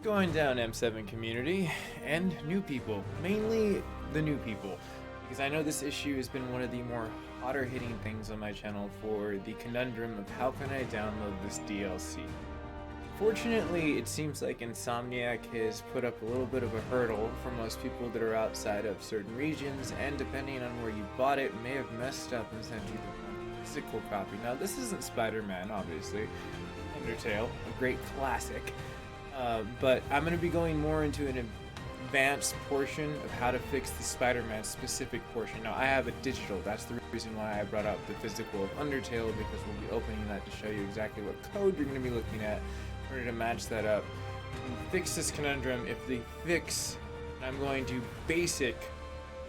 Going down, M7 community and new people, mainly the new people, because I know this issue has been one of the more hotter hitting things on my channel for the conundrum of how can I download this DLC. Fortunately, it seems like Insomniac has put up a little bit of a hurdle for most people that are outside of certain regions, and depending on where you bought it, may have messed up and sent you the physical copy. Now, this isn't Spider Man, obviously. Undertale, a great classic. But I'm going to be going more into an advanced portion of how to fix the Spider Man specific portion. Now, I have a digital. That's the reason why I brought up the physical of Undertale, because we'll be opening that to show you exactly what code you're going to be looking at in order to match that up and fix this conundrum. If the fix, I'm going to basic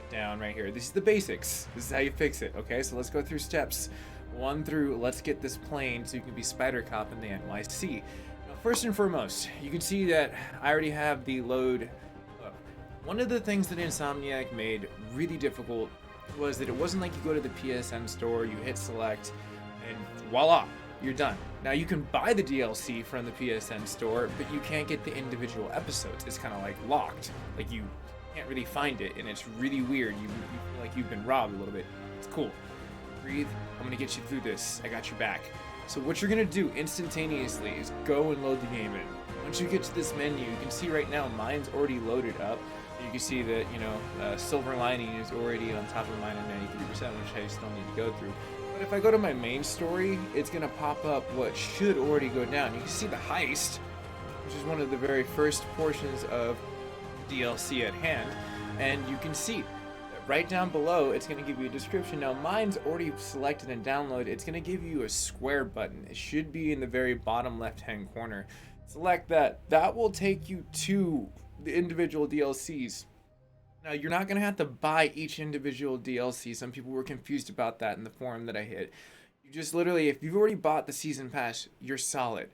down right here. This is the basics. This is how you fix it. Okay, so let's go through steps 1 through. Let's get this plane so you can be Spider Cop in the NYC. First and foremost, you can see that I already have the load up. One of the things that Insomniac made really difficult was that it wasn't like you go to the PSN store, you hit select, and voila, you're done. Now you can buy the DLC from the PSN store, but you can't get the individual episodes. It's kind of like locked. Like you can't really find it, and it's really weird. You feel like you've been robbed a little bit. It's cool. Breathe. I'm gonna get you through this. I got your back. So what you're gonna do instantaneously is go and load the game in. Once you get to this menu, you can see right now mine's already loaded up. You can see that, Silver Lining is already on top of mine at 93%, which I still need to go through. But if I go to my main story, it's gonna pop up what should already go down. You can see the heist, which is one of the very first portions of DLC at hand, and you can see right down below, it's going to give you a description. Now, mine's already selected and downloaded. It's going to give you a square button. It should be in the very bottom left-hand corner. Select that. That will take you to the individual DLCs. Now, you're not going to have to buy each individual DLC. Some people were confused about that in the forum that I hit. You just literally, if you've already bought the season pass, you're solid.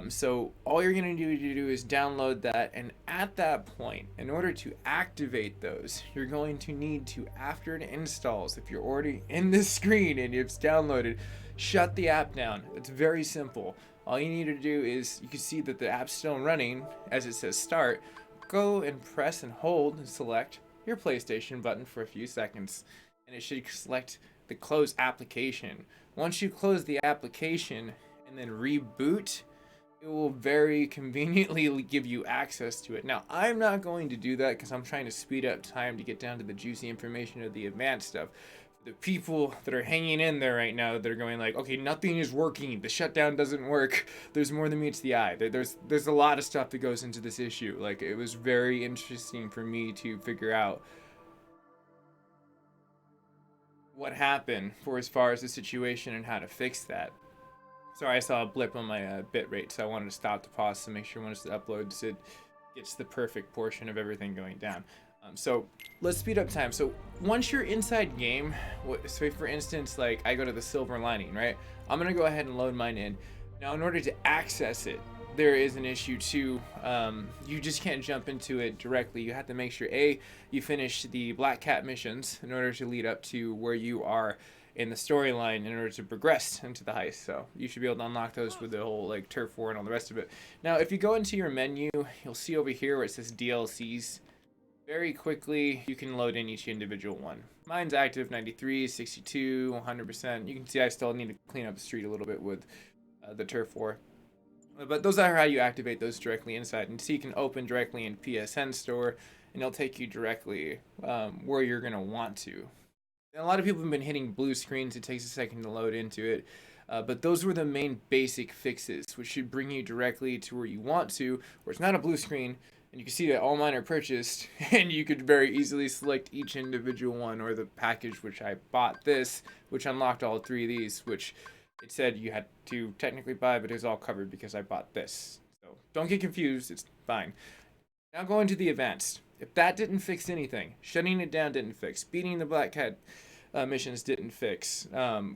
So all you're going to do is download that, and at that point, in order to activate those, you're going to need to, after it installs, if you're already in this screen and it's downloaded, shut the app down. It's very simple. All you need to do is, you can see that the app's still running as it says start. Go and press and hold and select your PlayStation button for a few seconds, and it should select the close application. Once you close the application and then reboot, it will very conveniently give you access to it. Now, I'm not going to do that because I'm trying to speed up time to get down to the juicy information of the advanced stuff. For the people that are hanging in there right now, they're going like, okay, nothing is working. The shutdown doesn't work. There's more than meets the eye. There's a lot of stuff that goes into this issue. Like, it was very interesting for me to figure out what happened for as far as the situation and how to fix that. Sorry, I saw a blip on my bit rate, so I wanted to stop to pause to make sure once it uploads, it gets the perfect portion of everything going down. So let's speed up time. So once you're inside game, say for instance, like I go to the Silver Lining, right? I'm gonna go ahead and load mine in. Now, in order to access it, there is an issue too. You just can't jump into it directly. You have to make sure you finish the Black Cat missions in order to lead up to where you are in the storyline in order to progress into the heist. So you should be able to unlock those with the whole like turf war and all the rest of it. Now, if you go into your menu, you'll see over here where it says DLCs. Very quickly, you can load in each individual one. Mine's active 93, 62, 100%. You can see I still need to clean up the street a little bit with the turf war. But those are how you activate those directly inside. And so you can open directly in PSN store, and it'll take you directly where you're going to want to. And a lot of people have been hitting blue screens. It takes a second to load into it. But those were the main basic fixes, which should bring you directly to where you want to, where it's not a blue screen. And you can see that all mine are purchased, and you could very easily select each individual one, or the package, which I bought this, which unlocked all 3 of these, which it said you had to technically buy, but it was all covered because I bought this. So don't get confused, it's fine. Now going to the advanced. If that didn't fix anything, shutting it down didn't fix, beating the Black Cat missions didn't fix,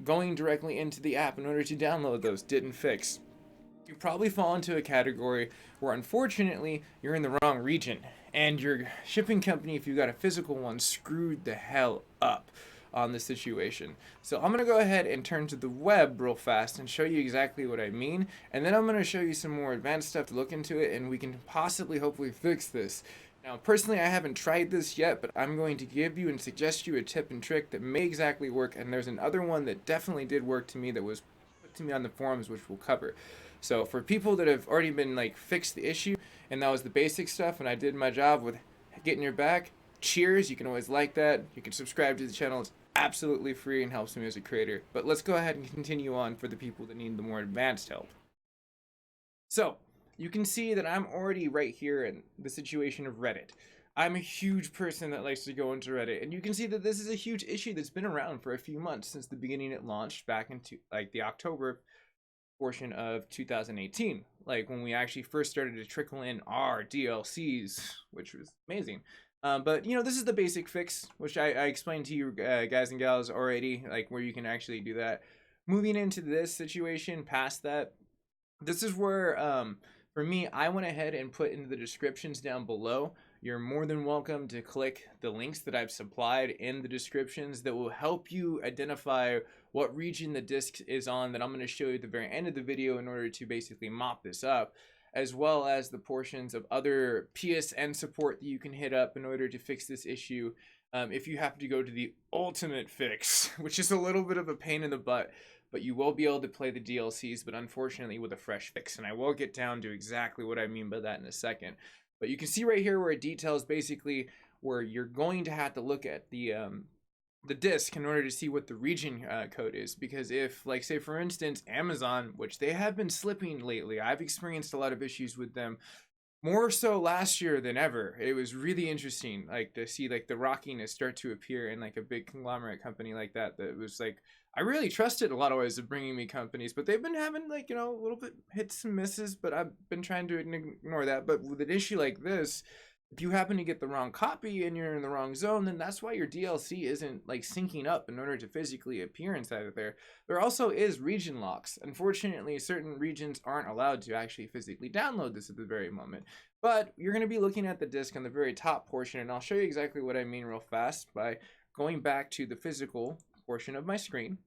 going directly into the app in order to download those didn't fix, you probably fall into a category where unfortunately you're in the wrong region, and your shipping company, if you got a physical one, screwed the hell up. on the situation. So I'm gonna go ahead and turn to the web real fast and show you exactly what I mean, and then I'm gonna show you some more advanced stuff to look into it, and we can possibly hopefully fix this. Now, personally, I haven't tried this yet, but I'm going to give you and suggest you a tip and trick that may exactly work, and there's another one that definitely did work to me that was put to me on the forums, which we'll cover. So for people that have already been like fixed the issue, and that was the basic stuff, and I did my job with getting your back, cheers. You can always like that. You can subscribe to the channel. It's absolutely free and helps me as a creator. But let's go ahead and continue on for the people that need the more advanced help. So you can see that I'm already right here in the situation of Reddit. I'm a huge person that likes to go into Reddit, and you can see that this is a huge issue that's been around for a few months since the beginning it launched back into like the October portion of 2018, like when we actually first started to trickle in our DLCs, which was amazing. But you know, this is the basic fix, which I explained to you guys and gals already, like where you can actually do that. Moving into this situation, past that, this is where for me, I went ahead and put into the descriptions down below. You're more than welcome to click the links that I've supplied in the descriptions that will help you identify what region the disc is on that I'm going to show you at the very end of the video in order to basically mop this up, as well as the portions of other PSN support that you can hit up in order to fix this issue. If you have to go to the ultimate fix, which is a little bit of a pain in the butt, but you will be able to play the DLCs, but unfortunately with a fresh fix. And I will get down to exactly what I mean by that in a second. But you can see right here where it details basically where you're going to have to look at the disk in order to see what the region code is. Because if, like, say for instance, Amazon, which they have been slipping lately, I've experienced a lot of issues with them, more so last year than ever. It was really interesting, like, to see like the rockiness start to appear in like a big conglomerate company like that. That was like, I really trusted a lot of ways of bringing me companies, but they've been having like, you know, a little bit hits and misses, but I've been trying to ignore that. But with an issue like this, if you happen to get the wrong copy and you're in the wrong zone, then that's why your DLC isn't like syncing up in order to physically appear inside of there. There also is region locks. Unfortunately, certain regions aren't allowed to actually physically download this at the very moment. But you're going to be looking at the disk on the very top portion, and I'll show you exactly what I mean real fast by going back to the physical portion of my screen.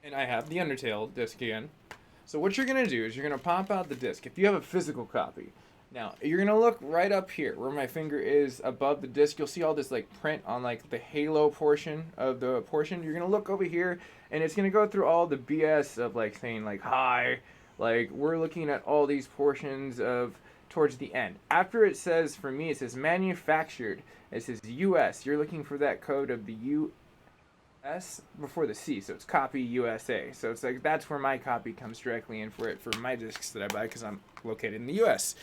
And I have the Undertale disc again. So what you're going to do is you're going to pop out the disc if you have a physical copy. Now, you're going to look right up here where my finger is above the disc. You'll see all this like print on like the halo portion of the portion. You're going to look over here and it's going to go through all the BS of like saying like, hi, like we're looking at all these portions of towards the end. After it says, for me, it says manufactured. It says US. You're looking for that code of the US before the C, so it's copy USA. So it's like that's where my copy comes directly in for it for my discs that I buy because I'm located in the US.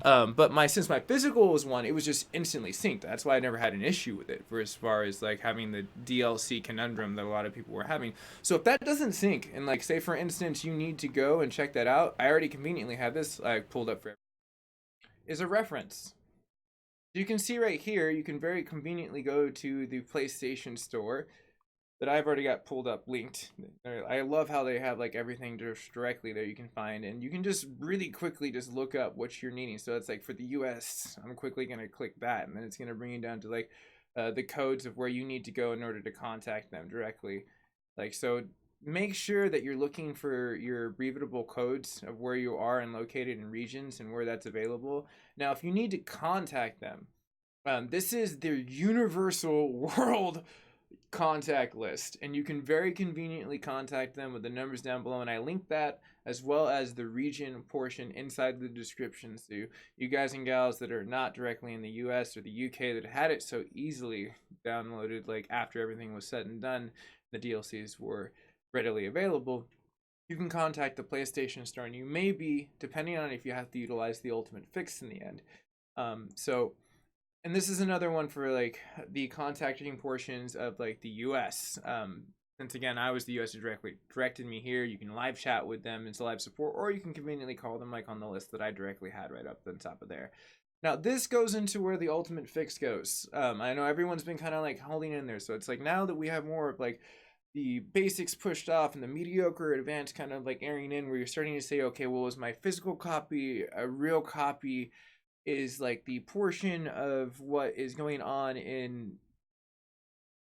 But since my physical was one, it was just instantly synced. That's why I never had an issue with it for as far as like having the DLC conundrum that a lot of people were having. So if that doesn't sync, and like say for instance you need to go and check that out, I already conveniently have this pulled up for is a reference. You can see right here, you can very conveniently go to the PlayStation Store that I've already got pulled up, linked. I love how they have like everything just directly there you can find, and you can just really quickly just look up what you're needing. So it's like for the US, I'm quickly gonna click that, and then it's gonna bring you down to like the codes of where you need to go in order to contact them directly. Like, so make sure that you're looking for your breathable codes of where you are and located in regions and where that's available. Now, if you need to contact them, this is their universal world contact list, and you can very conveniently contact them with the numbers down below, and I linked that as well as the region portion inside the description, so you guys and gals that are not directly in the US or the UK that had it so easily downloaded, like after everything was said and done, the DLCs were readily available, you can contact the PlayStation Store, and you may be, depending on if you have to utilize the ultimate fix in the end. And this is another one for like the contacting portions of like the US. Since again, I was the US who directed me here, you can live chat with them, it's live support, or you can conveniently call them like on the list that I directly had right up on top of there. Now this goes into where the ultimate fix goes. I know everyone's been kind of like holding in there, so it's like now that we have more of like the basics pushed off and the mediocre advanced kind of like airing in, where you're starting to say, okay, well, is my physical copy a real copy? Is like the portion of what is going on in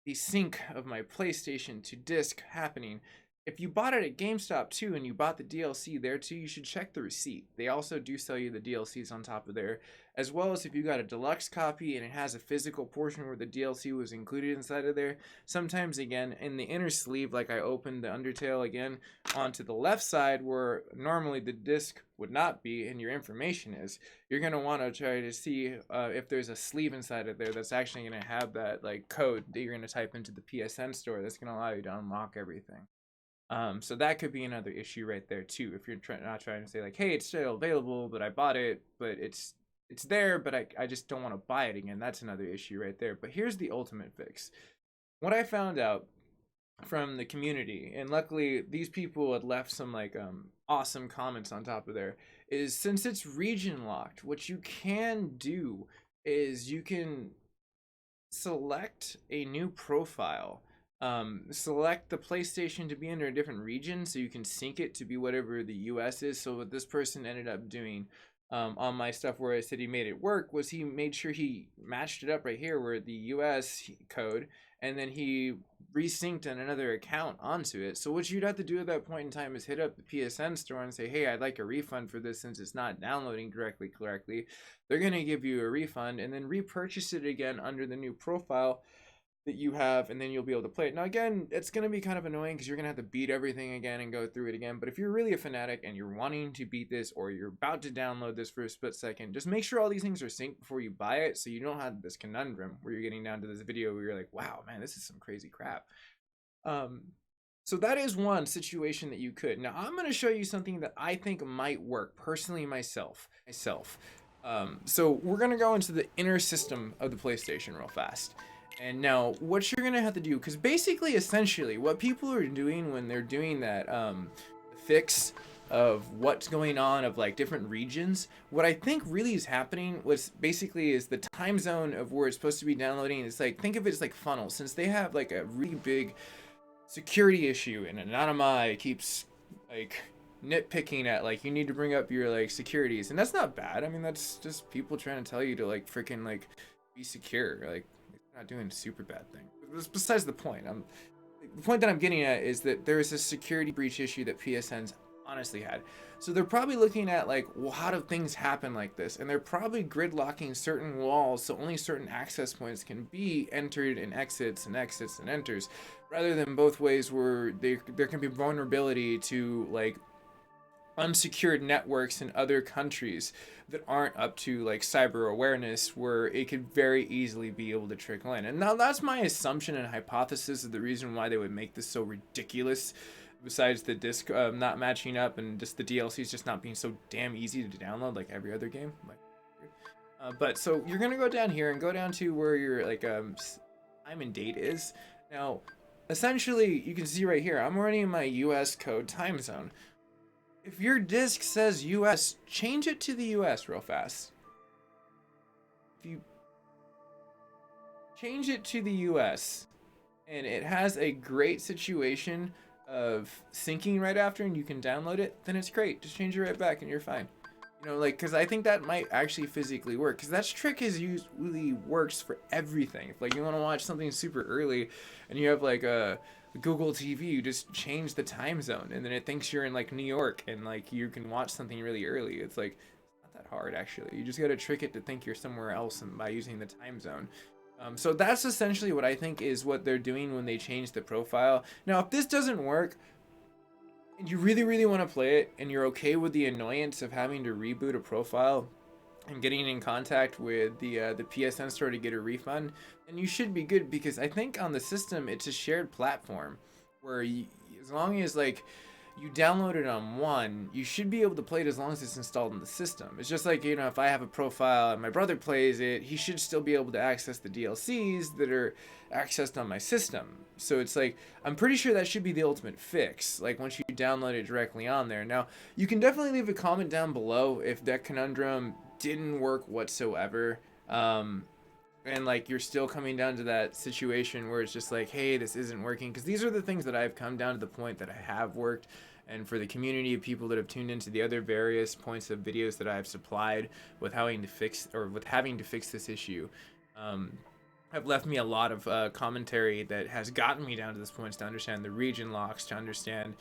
the sync of my PlayStation to disc happening. If you bought it at GameStop too and you bought the DLC there too, you should check the receipt. They also do sell you the DLCs on top of there, as well as if you got a deluxe copy and it has a physical portion where the DLC was included inside of there. Sometimes again in the inner sleeve, like I opened the Undertale again onto the left side where normally the disc would not be and your information is, you're going to want to try to see if there's a sleeve inside of there that's actually going to have that like code that you're going to type into the PSN store that's going to allow you to unlock everything. So that could be another issue right there too. If you're not trying to say like, hey, it's still available, but I bought it, but it's there, but I just don't want to buy it again. That's another issue right there. But here's the ultimate fix. What I found out from the community, and luckily these people had left some like awesome comments on top of there, is since it's region locked, what you can do is you can select a new profile. Select the PlayStation to be under a different region so you can sync it to be whatever the US is. So what this person ended up doing on my stuff where I said he made it work was he made sure he matched it up right here where the US code, and then he resynced on another account onto it. So what you'd have to do at that point in time is hit up the PSN store and say, hey, I'd like a refund for this since it's not downloading correctly. They're going to give you a refund and then repurchase it again under the new profile that you have, and then you'll be able to play it. Now again, it's going to be kind of annoying because you're going to have to beat everything again and go through it again, but if you're really a fanatic and you're wanting to beat this or you're about to download this for a split second, just make sure all these things are synced before you buy it so you don't have this conundrum where you're getting down to this video where you're like, wow man, this is some crazy crap. So that is one situation that you could. Now I'm going to show you something that I think might work personally myself. So we're going to go into the inner system of the PlayStation real fast. And now what you're gonna have to do, because basically essentially what people are doing when they're doing that fix of what's going on of like different regions, what I think really is happening was basically is the time zone of where it's supposed to be downloading. It's like, think of it as like funnels, since they have like a really big security issue and Anonymai keeps like nitpicking at like you need to bring up your like securities, and that's not bad. I mean, that's just people trying to tell you to like freaking like be secure. Like not doing a super bad thing. Besides the point. The point that I'm getting at is that there is a security breach issue that PSN's honestly had. So they're probably looking at like, well, how do things happen like this? And they're probably gridlocking certain walls so only certain access points can be entered and exits and enters, rather than both ways where there can be vulnerability to like unsecured networks in other countries that aren't up to like cyber awareness, where it could very easily be able to trickle in. And now that's my assumption and hypothesis of the reason why they would make this so ridiculous, besides the disc not matching up and just the DLCs just not being so damn easy to download like every other game. But so you're gonna go down here and go down to where your like time and date is. Now essentially you can see right here I'm running my US code time zone. If your disc says US, change it to the US real fast. If you change it to the US and it has a great situation of syncing right after and you can download it, then it's great. Just change it right back and you're fine. You know, like, because I think that might actually physically work, because that trick is usually works for everything. If like you want to watch something super early and you have like a Google TV, you just change the time zone and then it thinks you're in like New York and like you can watch something really early. It's like, it's not that hard actually. You just got to trick it to think you're somewhere else and by using the time zone. So that's essentially what I think is what they're doing when they change the profile. Now, if this doesn't work and you really want to play it and you're okay with the annoyance of having to reboot a profile and getting in contact with the PSN store to get a refund, then you should be good, because I think on the system it's a shared platform where you, as long as like you download it on one, you should be able to play it as long as it's installed in the system. It's just like, you know, if I have a profile and my brother plays it, he should still be able to access the DLCs that are accessed on my system. So it's like, I'm pretty sure that should be the ultimate fix, like once you download it directly on there. Now, you can definitely leave a comment down below if that conundrum didn't work whatsoever. And like you're still coming down to that situation where it's just like, hey, this isn't working, because these are the things that I've come down to the point that I have worked. And for the community of people that have tuned into the other various points of videos that I've supplied with having to fix this issue, have left me a lot of commentary that has gotten me down to this point to understand the region locks, to understand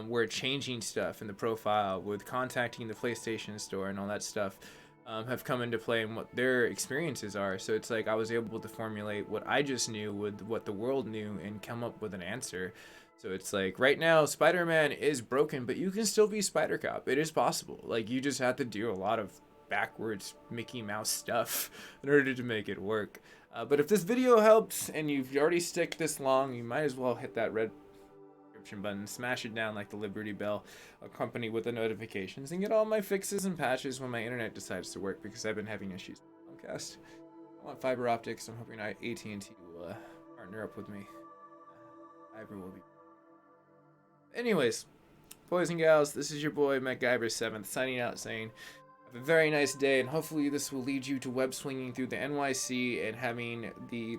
where changing stuff in the profile with contacting the PlayStation Store and all that stuff have come into play and what their experiences are. So it's like I was able to formulate what I just knew with what the world knew and come up with an answer. So it's like right now Spider Man is broken, but you can still be Spider Cop. It is possible. Like you just have to do a lot of backwards Mickey Mouse stuff in order to make it work. But if this video helps and you've already stuck this long, you might as well hit that red subscription button, smash it down like the Liberty Bell, accompanied with the notifications, and get all my fixes and patches when my internet decides to work, because I've been having issues with Comcast. I want fiber optics. I'm hoping AT&T will partner up with me. Fiber will be. Anyways, boys and gals, this is your boy MacGyver7th signing out, saying have a very nice day, and hopefully this will lead you to web swinging through the NYC and having the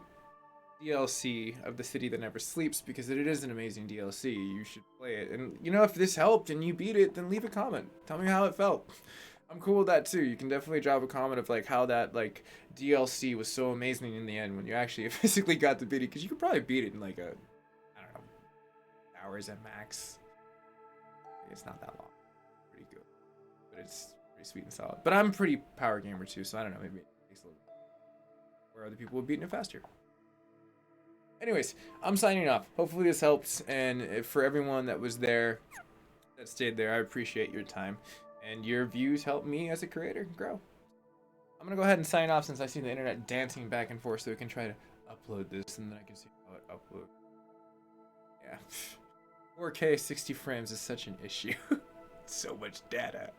DLC of The City That Never Sleeps, because it is an amazing DLC. You should play it. And you know, if this helped and you beat it, then leave a comment. Tell me how it felt. I'm cool with that too. You can definitely drop a comment of like how that like DLC was so amazing in the end when you actually physically got to beat it, because you could probably beat it in like I don't know, hours at max. It's not that long. Pretty good. But it's pretty sweet and solid. But I'm a pretty power gamer too, so I don't know, maybe it takes a little bit. Where other people have beaten it faster. Anyways, I'm signing off. Hopefully this helps, and for everyone that was there, that stayed there, I appreciate your time. And your views help me as a creator grow. I'm gonna go ahead and sign off since I see the internet dancing back and forth, so we can try to upload this and then I can see how it uploads. Yeah. 4K 60 frames is such an issue. So much data.